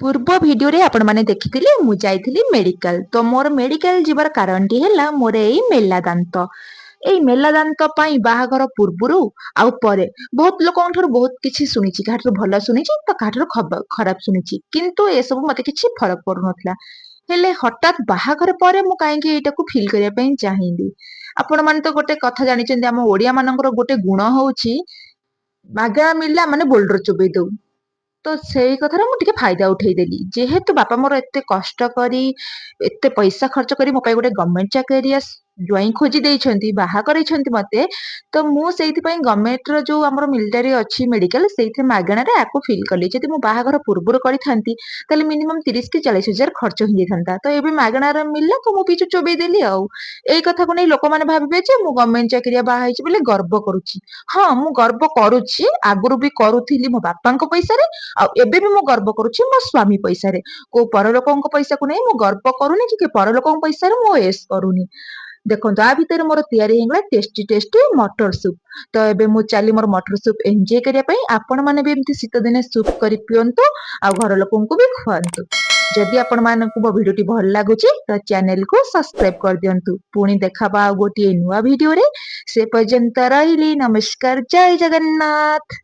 ପୂର୍ବ ଭିଡିଓରେ ଆପଣମାନେ ଦେଖିଥିଲେ ମୁଁ ଯାଇଥିଲି ମେଡିକାଲ। ତ ମୋର ମେଡିକାଲ ଯିବାର କାରଣଟି ହେଲା ମୋର ଏଇ ମେଲା ଦାନ୍ତ। ଏଇ ମେଲା ଦାନ୍ତ ପାଇଁ ବାହାଘର ପୂର୍ବରୁ ଆଉ ପରେ ବହୁତ ଲୋକଙ୍କ ଠାରୁ ବହୁତ କିଛି ଶୁଣିଛି। କାହାଠାରୁ ଭଲ ଶୁଣିଛି ତ କାହାଠାରୁ ଖରାପ ଶୁଣିଛି, କିନ୍ତୁ ଏସବୁ ମତେ କିଛି ଫରକ ପଡୁନଥିଲା। ହେଲେ ହଠାତ୍ ବାହାଘର ପରେ ମୁଁ କାହିଁକି ଏଇଟାକୁ ଫିଲ୍ କରିବା ପାଇଁ ଚାହିଁଲି। ଆପଣମାନେ ତ ଗୋଟେ କଥା ଜାଣିଛନ୍ତି, ଆମ ଓଡିଆ ମାନଙ୍କର ଗୋଟେ ଗୁଣ ହଉଛି ମାଗଣା ମିଳିଲା ମାନେ ବୋଲ୍ଡର ଚୋବେଇ ଦଉ। ତ ସେଇ କଥାର ମୁଁ ଟିକେ ଫାଇଦା ଉଠେଇଦେଲି। ଯେହେତୁ ବାପା ମୋର ଏତେ କଷ୍ଟ କରି ଏତେ ପଇସା ଖର୍ଚ୍ଚ କରି ମୋ ପାଇଁ ଗୋଟେ ଗଭର୍ଣ୍ଣମେଣ୍ଟ ଚାକିରିଆ ଜ୍ୱାଇଁ ଖୋଜି ଦେଇଛନ୍ତି, ବାହା କରେଇଛନ୍ତି ମତେ, ତ ମୁଁ ସେଇଥିପାଇଁ ଗଭର୍ଣ୍ଣମେଣ୍ଟର ଯୋଉ ଆମର ମିଲିଟାରୀ ଅଛି ମେଡିକାଲ, ସେଇଥିରେ ମାଗଣାରେ ଆକୁ ଫିଲ୍ କଲି। ଯଦି ମୁଁ ବାହାଘର ପୂର୍ବରୁ କରିଥାନ୍ତି ତାହେଲେ ମିନିମମ୍ 30 କି 40 ହଜାର ଖର୍ଚ୍ଚ ହେଇଯାଇଥାନ୍ତା। ତ ଏବେ ମାଗଣାରେ ମିଳିଲା ତ ମୁଁ ପିଛୁ ଚୋବେଇ ଦେଲି ଆଉ। ଏଇ କଥାକୁ ନେଇ ଲୋକମାନେ ଭାବିବେ ଯେ ମୁଁ ଗଭର୍ଣ୍ଣମେଣ୍ଟ ଚାକିରିଆ ବାହା ହେଇଛି ବୋଲି ଗର୍ବ କରୁଛି। ହଁ, ମୁଁ ଗର୍ବ କରୁଛି, ଆଗରୁ ବି କରୁଥିଲି ମୋ ବାପାଙ୍କ ପଇସାରେ, ଆଉ ଏବେ ବି ମୁଁ ଗର୍ବ କରୁଛି ମୋ ସ୍ଵାମୀ ପଇସାରେ। କୋଉ ପରଲୋକଙ୍କ ପଇସାକୁ ନେଇ ମୁଁ ଗର୍ବ କରୁନି କି ପରଲୋକଙ୍କ ପଇସାରେ ମୁଁ ଏସ୍ କରୁନି। ଦେଖନ୍ତୁ, ଆ ଭିତରେ ମୋର ତିଆରି ହେଇଗଲା ଟେଷ୍ଟି ଟେଷ୍ଟି ମଟର ସୁପ୍। ତ ଏବେ ମୁଁ ଚାଲି ମୋର ମଟର ସୁପ୍ ଏନ୍ଜୟ କରିବା ପାଇଁ। ଆପଣ ମାନେ ବି ଏମିତି ଶୀତ ଦିନେ ସୁପ୍ କରି ପିଅନ୍ତୁ, ଆଉ ଘର ଲୋକଙ୍କୁ ବି ଖୁଆନ୍ତୁ। ଯଦି ଆପଣ ମାନଙ୍କୁ ମୋ ଭିଡିଓଟି ଭଲ ଲାଗୁଛି ତ ଚ୍ୟାନେଲକୁ ସବସ୍କ୍ରାଇବ କରିଦିଅନ୍ତୁ। ପୁଣି ଦେଖାବା ଆଉ ଗୋଟିଏ ନୂଆ ଭିଡିଓରେ। ସେ ପର୍ଯ୍ୟନ୍ତ ରହିଲି, ନମସ୍କାର, ଜୟ ଜଗନ୍ନାଥ।